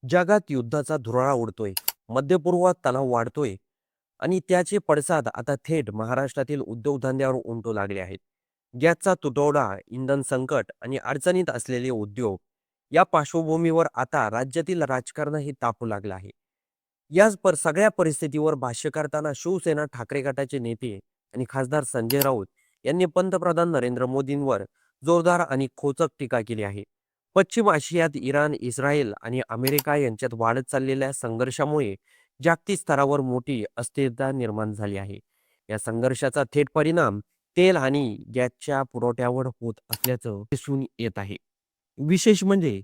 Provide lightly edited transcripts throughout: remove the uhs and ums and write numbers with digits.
जगात युद्धाचा धुराळा उडतोय, मध्य पूर्वात तणाव वाढतोय आणि त्याचे पडसाद आता थेट महाराष्ट्रातील उद्योगधंद्यावर उमटू लागले आहेत. गॅसचा तुटवडा, इंधन संकट आणि अडचणीत असलेले उद्योग या पार्श्वभूमीवर आता राज्यातील राजकारणही तापू लागलं आहे. सगळ्या परिस्थितीवर भाष्य करताना शिवसेना ठाकरे गटाचे नेते आणि खासदार संजय राऊत यांनी पंतप्रधान नरेंद्र मोदींवर जोरदार आणि खोचक टीका केली आहे. पश्चिम आशियात इराण, इस्रायल आणि अमेरिका यांच्यात वाढत चाललेल्या संघर्षामुळे जागतिक स्तरावर मोठी अस्थिरता निर्माण झाली आहे. या संघर्षाचा थेट परिणाम तेल आणि गॅसच्या पुरवठ्यावर होत असल्याचं दिसून येत आहे. विशेष म्हणजे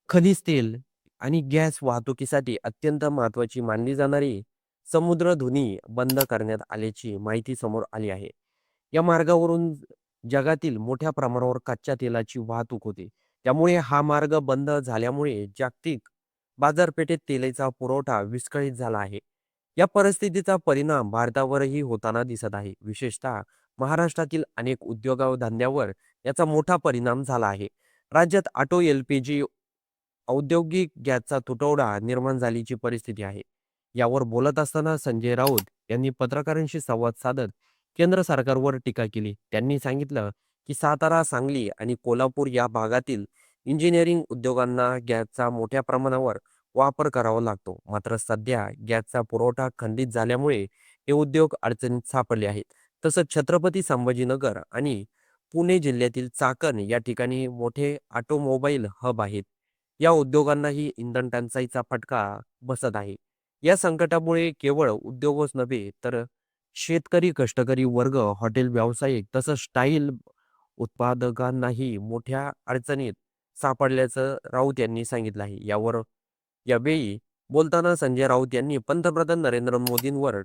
खनिज तेल आणि गॅस वाहतुकीसाठी अत्यंत महत्त्वाची मानली जाणारी समुद्रधुनी बंद करण्यात आल्याची माहिती समोर आली आहे. या मार्गावरून जगातील मोठ्या प्रमाणावर कच्च्या तेलाची वाहतूक होते. त्यामुळे हा मार्ग बंद झाल्यामुळे जागतिक बाजारपेठेत तेलाचा पुरवठा विस्कळीत झाला आहे. या परिस्थितीचा परिणाम भारतावरही होताना दिसत आहे. विशेषतः महाराष्ट्रातील अनेक उद्योगधंद्यावर याचा मोठा परिणाम झाला आहे. राज्यात ऑटो, एल-पी-जी, औद्योगिक गॅसचा तुटवडा निर्माण झाल्याची परिस्थिती आहे. यावर बोलत असताना संजय राऊत यांनी पत्रकारांशी संवाद साधत केंद्र सरकारवर टीका केली. त्यांनी सांगितलं की सातारा, सांगली आणि कोल्हापूर या भागातील इंजिनिअरिंग उद्योगांना गॅसचा मोठ्या प्रमाणावर वापर करावा लागतो. मात्र सध्या गॅसचा पुरवठा खंडित झाल्यामुळे हे उद्योग अडचणीत सापडले आहेत. तसंच छत्रपती संभाजीनगर आणि पुणे जिल्ह्यातील चाकण या ठिकाणी मोठे ऑटोमोबाईल हब आहेत. या उद्योगांनाही इंधन टंचाईचा फटका बसत आहे. या संकटामुळे केवळ उद्योगच नव्हे तर शेतकरी, कष्टकरी वर्ग, हॉटेल व्यावसायिक तसंच स्टाईल उत्पादकांनाही मोठ्या अडचणीत सापडल्याचं राऊत यांनी सांगितलं आहे. यावेळी बोलताना संजय राऊत यांनी पंतप्रधान नरेंद्र मोदींवर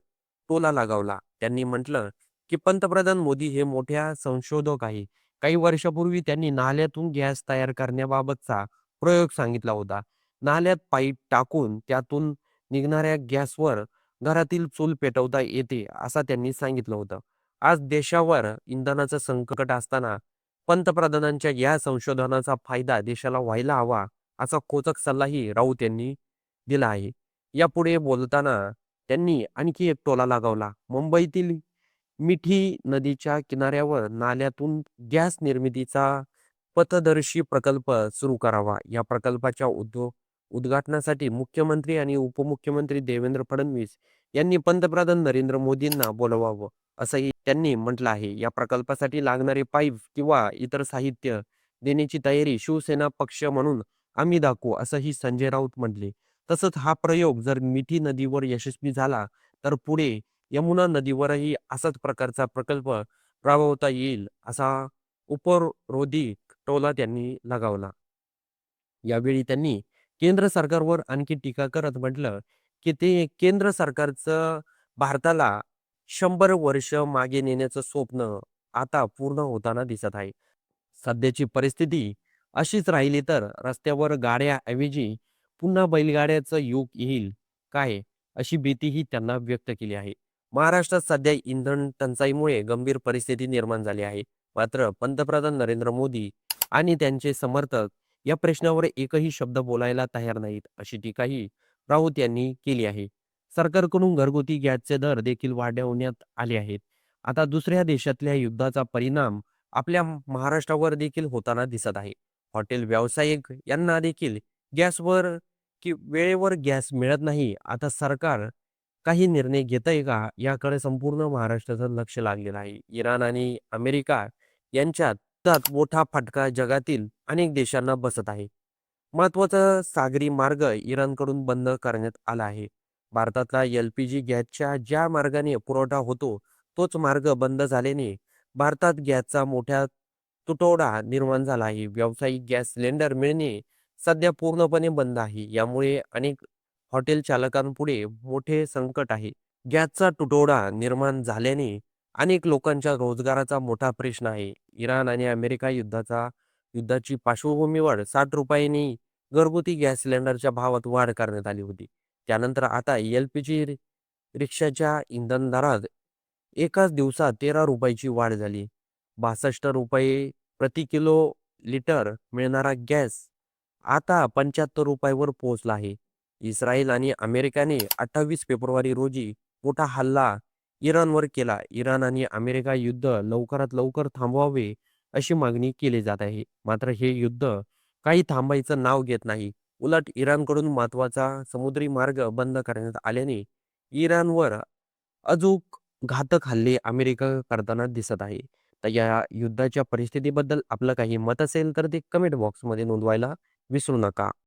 टोला लगावला. त्यांनी म्हटलं की पंतप्रधान मोदी हे मोठ्या संशोधक आहे. काही वर्षापूर्वी त्यांनी नाल्यातून गॅस तयार करण्याबाबतचा प्रयोग सांगितला होता. नाल्यात पाईप टाकून त्यातून निघणाऱ्या गॅसवर घरातील चूल पेटवता येते, असं त्यांनी सांगितलं होतं. आज देशावर इंधनाचं संकट असताना पंतप्रधानांच्या या संशोधनाचा फायदा देशाला व्हायला हवा, असा खोचक सल्लाही राऊत यांनी दिला आहे. यापुढे बोलताना त्यांनी आणखी एक टोला लगावला. मुंबईतील मिठी नदीच्या किनाऱ्यावर नाल्यातून गॅस निर्मितीचा पथदर्शी प्रकल्प सुरू करावा. या प्रकल्पाच्या उद्घाटनासाठी मुख्यमंत्री आणि उपमुख्यमंत्री देवेंद्र फडणवीस यांनी पंतप्रधान नरेंद्र मोदींना बोलवावं, असंही त्यांनी म्हटलं आहे. या प्रकल्पासाठी लागणारे पाईप किंवा इतर साहित्य देण्याची तयारी शिवसेना पक्ष म्हणून आम्ही दाखवू, असंही संजय राऊत म्हटले. तसंच हा प्रयोग जर मिठी नदीवर यशस्वी झाला तर पुढे यमुना नदीवरही असाच प्रकारचा प्रकल्प राबवता येईल, असा उपरोधिक टोला त्यांनी लगावला. यावेळी त्यांनी केंद्र सरकारवर आणखी टीका करत म्हटलं की ते केंद्र सरकारचं भारताला 100 वर्ष मागे नेण्याचं स्वप्न आता पूर्ण होताना दिसत आहे. सध्याची परिस्थिती अशीच राहिली तर रस्त्यावर गाड्याऐवजी पुन्हा बैलगाड्याचं युग येईल काय, अशी भीतीही त्यांना व्यक्त केली आहे. महाराष्ट्रात सध्या इंधन टंचाईमुळे गंभीर परिस्थिती निर्माण झाली आहे. मात्र पंतप्रधान नरेंद्र मोदी आणि त्यांचे समर्थक या प्रश्नावर एकही शब्द बोलायला तयार नाहीत, अशी टीकाही राऊत यांनी केली आहे. सरकारकडून घरगुती गॅसचे दर देखील वाढवण्यात आले आहेत. आता दुसऱ्या देशातल्या युद्धाचा परिणाम आपल्या महाराष्ट्रावर देखील होताना दिसत आहे. हॉटेल व्यावसायिक यांना देखील गॅसवर वेळेवर गॅस मिळत नाही. आता सरकार काही निर्णय घेतंय का, याकडे संपूर्ण महाराष्ट्राचं लक्ष लागलेलं आहे. इराण आणि अमेरिका यांच्यात मोठा फटका जगातील अनेक देशांना बसत आहे. महत्त्वाचा सागरी मार्ग इराणकडून बंद करण्यात आला आहे. भारतातला एल-पी-जी गॅसच्या ज्या मार्गाने पुरवठा होतो, तोच मार्ग बंद झाल्याने भारतात गॅसचा मोठा तुटवडा निर्माण झाला आहे. व्यावसायिक गॅस सिलेंडर मिळणे सध्या पूर्णपणे बंद आहे. यामुळे अनेक हॉटेल चालकांपुढे मोठे संकट आहे. गॅसचा तुटवडा निर्माण झाल्याने अनेक लोकांच्या रोजगाराचा मोठा प्रश्न आहे. इराण आणि अमेरिका युद्धाची पार्श्वभूमीवर ₹60 घरगुती गॅस सिलेंडरच्या भावात वाढ करण्यात आली होती. त्यानंतर आता एल-पी-जी रिक्षाच्या इंधन दरात एकाच दिवसात ₹13 ची वाढ झाली. ₹62 प्रति किलो लिटर मिळणारा गॅस आता ₹75 वर पोहोचला आहे. इस्रायल आणि अमेरिकेने 28 फेब्रुवारी रोजी मोठा हल्ला इराणवर केला. इराण आणि अमेरिका युद्ध लवकरात लवकर थांबवावे अशी मागणी केली जात आहे. मात्र हे युद्ध काही थांबायचं नाव घेत नाही. उलट इराणकडून महत्त्वाचा समुद्री मार्ग बंद करण्यात आल्याने इराणवर अचूक घातक हल्ले अमेरिका करताना दिसत आहे. तर या युद्धाच्या परिस्थितीबद्दल आपलं काही मत असेल तर ते कमेंट बॉक्समध्ये नोंदवायला विसरू नका.